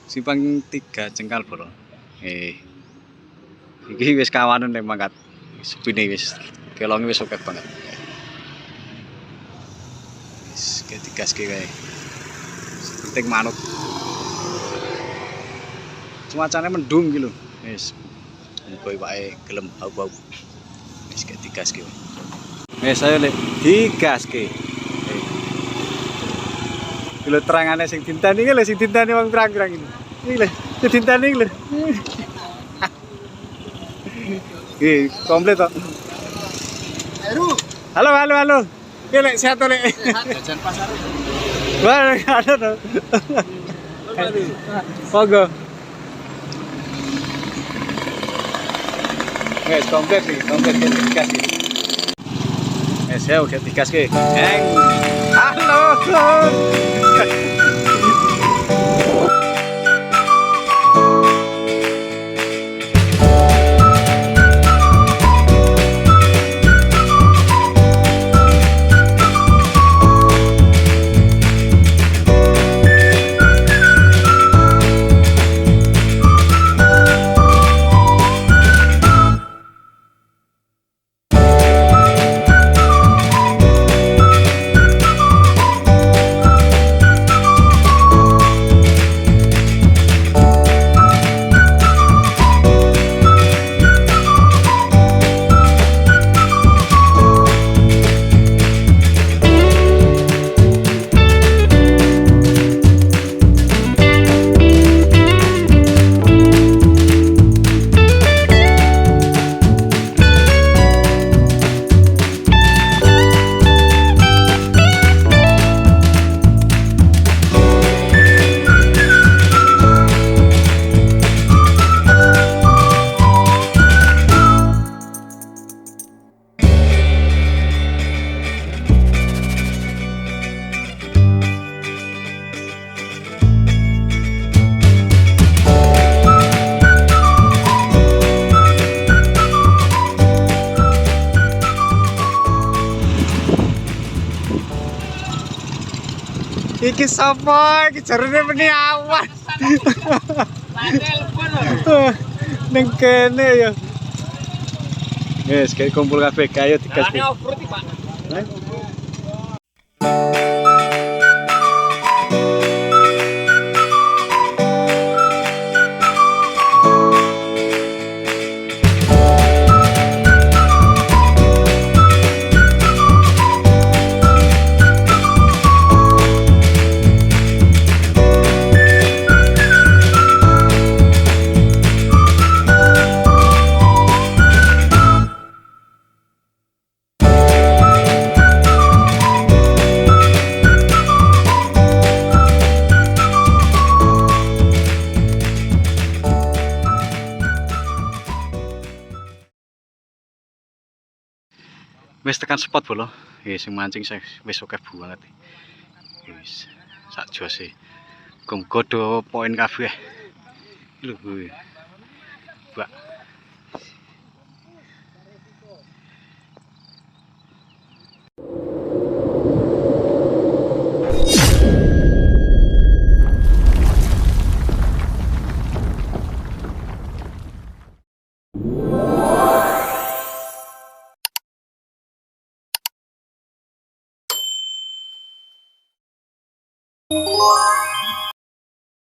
Simpang 3 Cengkal Bolo. Iki wis kawanan nek mangkat. Sepine wis kelonge wis oke banget. Wis digaske kae. Penting manut. Cuacane mendung iki lho. Wis muga wae gelem bau-bau. Wis digaske. Wis ayo lek digaske. Lho terangane sing dinteni iki lho sing dinteni wong pirang-pirang iki. Iki lho, sing dinteni iki lho. Iki komplit to. Halo. Iki lek sehat to lek. Jajan pasar. Wah, ada to. Monggo. Wes komplit iki, komplit digas iki. Wes ya udah digas iki. Halo. Iki sapa? Iki jarene meni awan. Ning kene ya. Wes kayak kumpul kabeh kayo digas. Ana off-road iki, Pak. Wis tekan spot Bolo. Sing mancing wis oke banget. Wis sak jose. Muga do poin kabeh. Lho kuwi. Bak.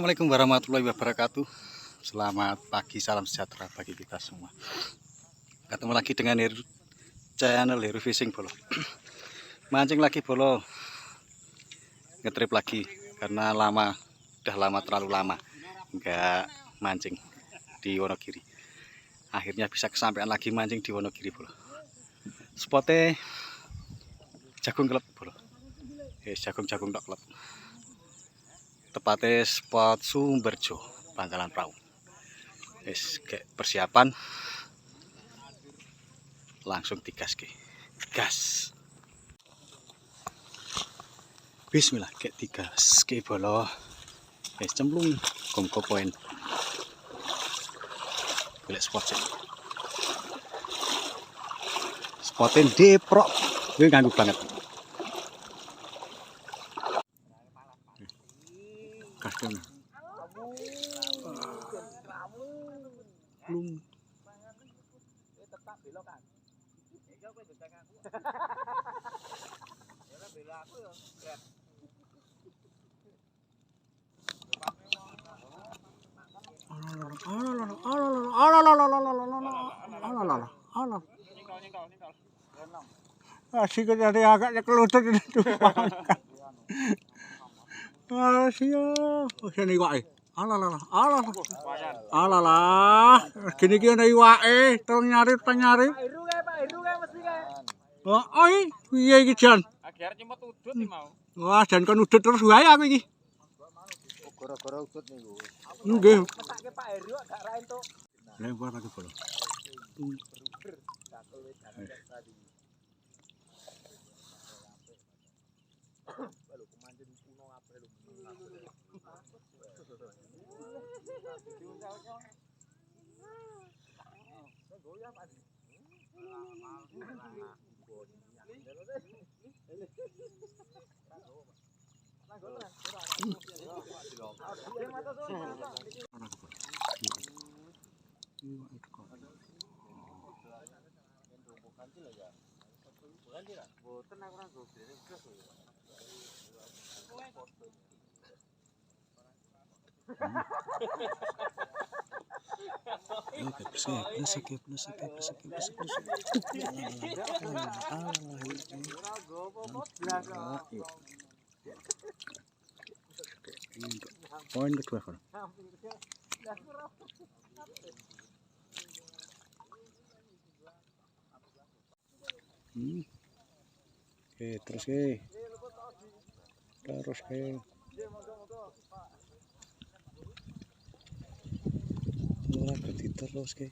Assalamualaikum warahmatullahi wabarakatuh. Selamat pagi, salam sejahtera bagi kita semua. Ketemu lagi dengan channel Heru Fishing Bolo. Mancing lagi Bolo. Ngetrip lagi karena terlalu lama nggak mancing di Wonogiri. Akhirnya bisa kesampaian lagi mancing di Wonogiri Bolo. Spotnya jagung klep Bolo. Jagung tok klep. Tepatnya spot Sumberjo, Pangkalan Perahu. Kayak persiapan langsung digas ke. Gas. Bismillah kayak digas ke Bolo. Cemplung komko poin. Boleh spot sih. Spotin deprok. Gue ganggu banget. Kasih. tak belokan. Iki kowe ndek aku. Ya bela aku ya. Asik dari agak kelutut itu. Asyik, sini wae. Alalah. Gini ana iwake, tolong nyari. Pak Heru kae mesti kae. Oh, piye iki Jan? Agar nyemot udut iki mau. Wah, jan kon udut terus wae aku iki. Gara-gara udut niku. Nggih. Mesake Pak Heru gak ra entuk. Lempar lagi bola. Poin kedua kan. Oke, terus ke. Ora ganti terus ke.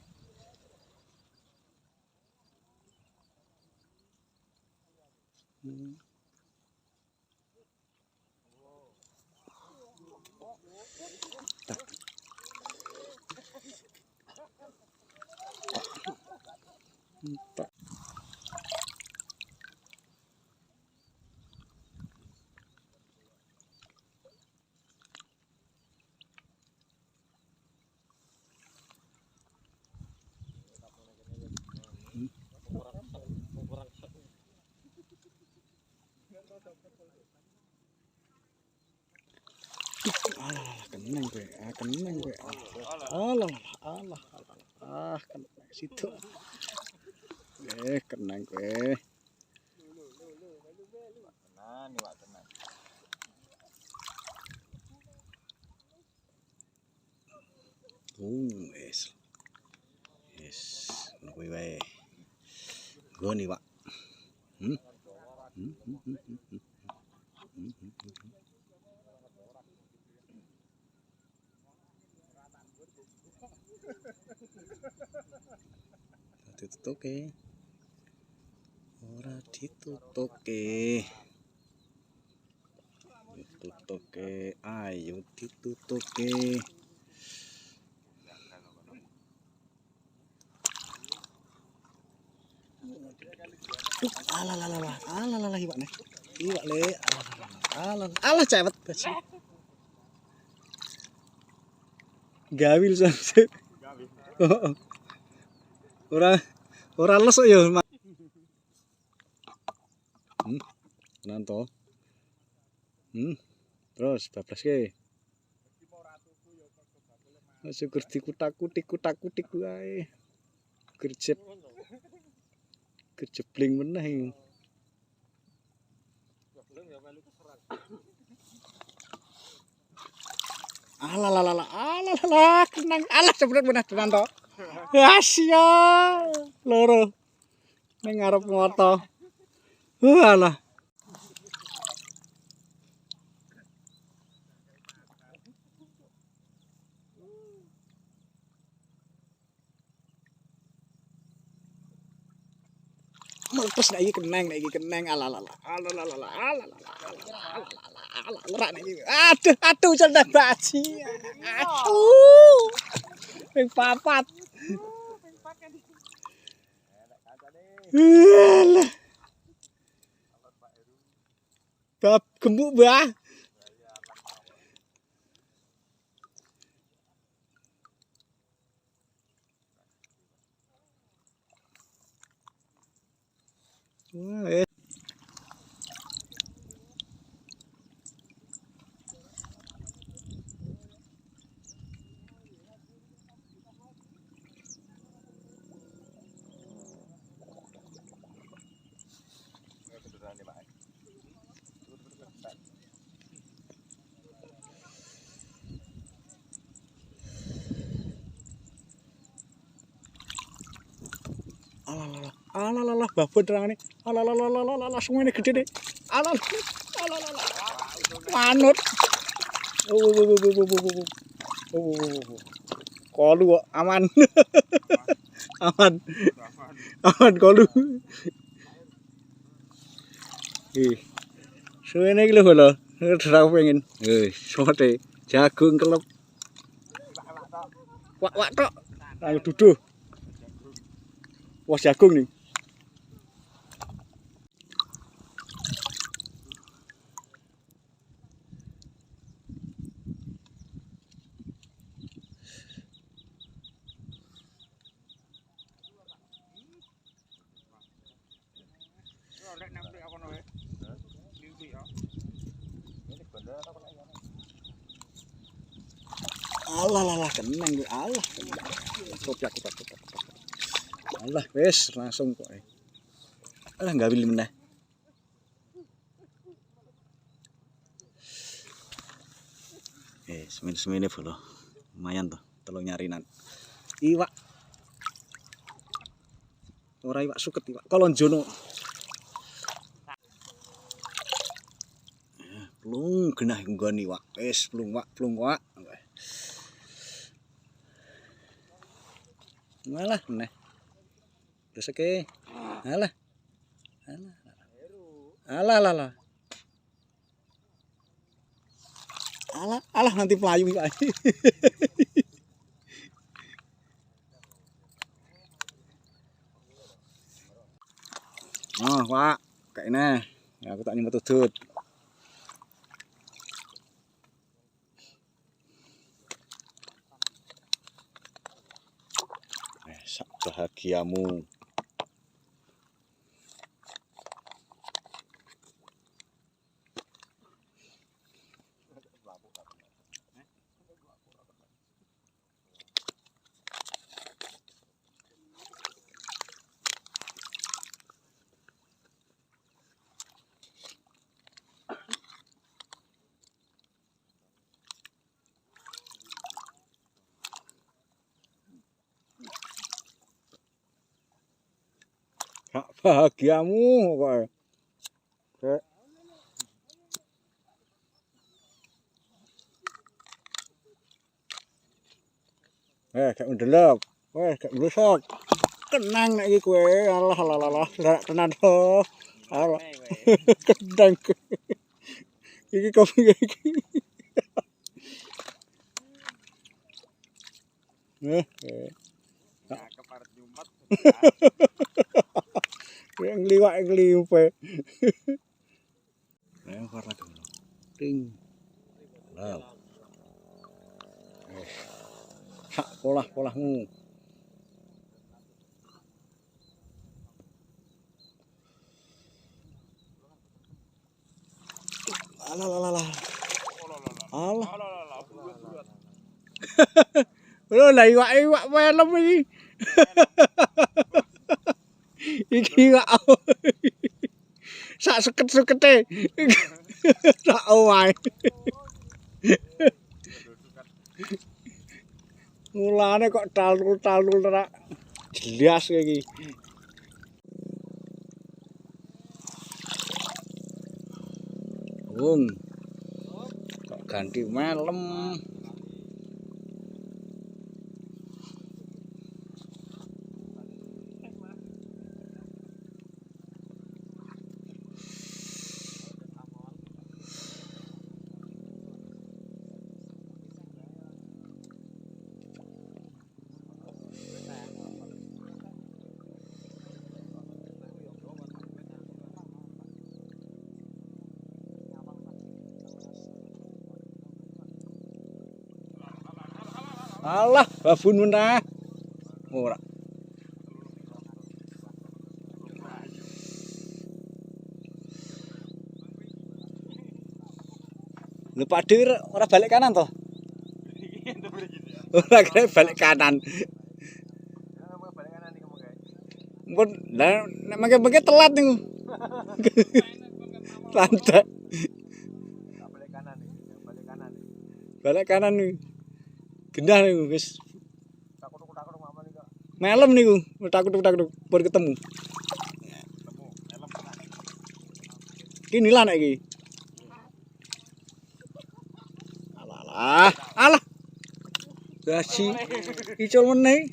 Kenang gue. Alah. Kena situ. Kenang gue. Tenan, Pak tenan. Yes. Kuwi wae. Goni, Pak. Ora ditutuke. Ayo ditutuke. Alah iwak nih. Iwak le. Alah cewek. Gawil sampe. Ora lesuk ya. Nanto. Terus bablas ke. Syukur dikutak-kutik wae. Kerjebling meneh. Alah kenang. Alah sebenernya meneh tenan to. Asia loro. Ning ngarep moto. Walah. Melepas nek iki keneng alah. Lerak nek iki. Aduh cendak baji. Aduh. Ping papat. Alah. Bab gemuk, Mbah. Wah, alalah babon terang ini. Alalah semuanya gede deh. Alalah. Manut. Kolu kok aman. Aman. Aman kolu. Suwene iki lho lho. Terang pengen. Sote jagung kelep. Wak tok. Ayo duduh. Wah jagung nih. Allah kenang gue Allah. Koplak. Allah wes langsung kok. Alah enggak pilih meneh. Semene bolo. Lumayan tuh, telung nyarinan. Iwak. Ora iwak suket, iwak kolonjono. Plung genah nggon iwak. Wes plung wak. Malah meneh. Reseke. Alah. Alah nanti pelayu Pak. Oh, Pak. Kayaknya aku tak nyempet udut. Sak bahagiamu. Sak bahagiamu kok. Gak ndelok. Gak nlusok. Kenang nek iki kowe. Alah. Tenan to. Alah. Kendang. Iki kopi iki. Kepar Jumat. Yang liwak. Lempar lagi. Ting. Wow. Hak polahmu. Alah. Allah. Lho lah iwak film iki. Iki iwak. Sak suket-sukete. Sak omahe. Mulane kok talul rak jelas iki. Kok ganti malam. Alah, babun menah. Ora. Lho Pak Dewi ora balik kanan toh? Ora kira balik kanan. Balik kanan nih kamu guys. Mun lah nek mangke-mangke telat niku. Lantak. Balik kanan nih. Balik kanan nih. Balik kanan niku. Gendah niku wis Takut mama nih kak. melem niku. Takut baru ketemu. Ketemu. Helm kena. Iki nilan nek iki. Alah. Alah. Dasi icul meneh.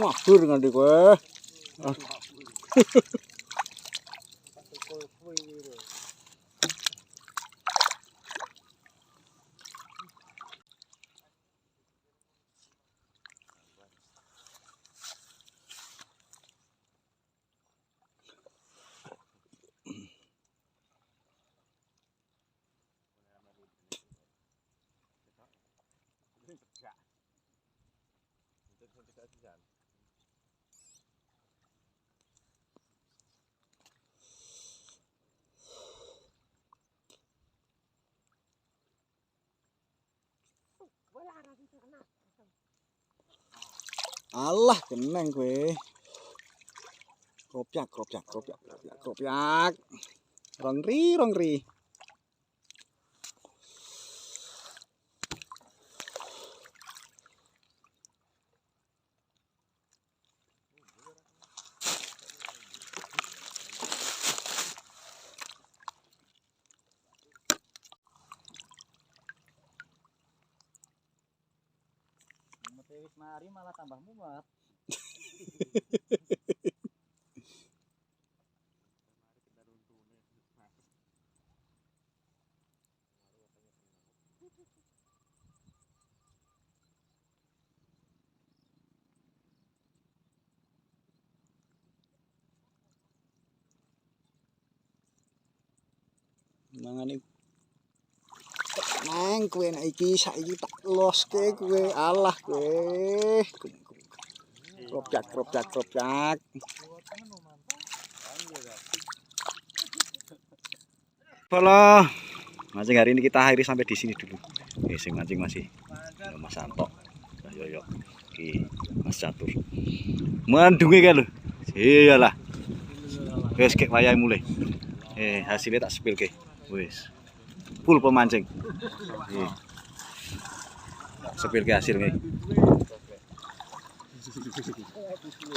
Mabur nganti kowe. Allah keneng kowe. Kopyak. Rongri. Wis mari malah tambah muat. Mangane nang kowe nek iki saiki tak loske kowe alah kowe. Kropyak. Halo. Mancing hari ini kita akhiri sampai di sini dulu. Sing mancing masih Mas Santo. Yo. Iki Mas Catur. Mandunge kan lho. Iyalah. Wis kek wayahe mulai. Hasilnya tak spill ke. Wis. Full pemancing. Sepil ke hasilnya.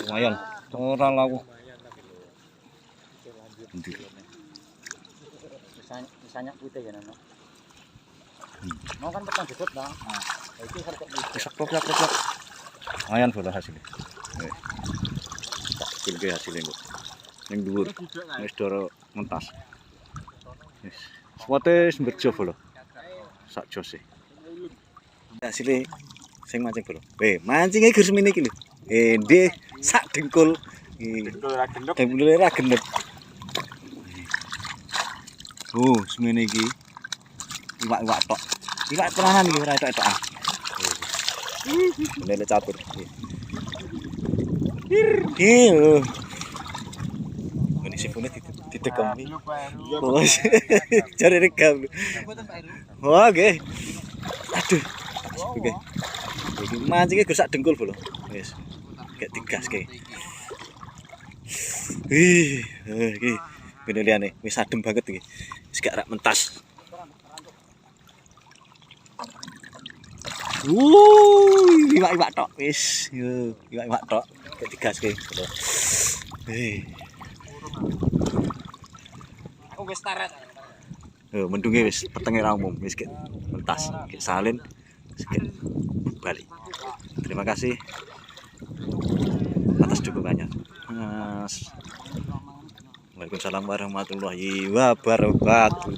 Lumayan. Ora lawu. Misalnya putih ya Nana. Mau kan petang jebot dah. Itu harga putih. Klok. Lumayan full hasilnya. Tak spill ke hasilnya kok. Ning dhuwur. Wis doro mentas. Wis. Swate semberjo lho. Sak jose. Hasilnya sing mancing lho. Mancingnya gur semene iki lho. Ndek sak dengkul. Dengkul ra genep. Semene iki. Iwak tok. Iwak tenanan iki ora etok-etokan. Lele catur. Ini sifune ditekem iki. Cari rekam. Oke. Aduh. Oke. Iki mancingnya gur sak dengkul lho. Wis. Gek digaske. Iki bene liyane wis adem banget iki. Wis gak rak mentas. Iwak tok wis. Yo, iwak tok. Gek digaske. Aku wis taret. Mendunge wis petenge ra umum wis gek mentas, gek salin, wis gek balik. Terima kasih atas dukungannya. Waalaikumsalam warahmatullahi wabarakatuh.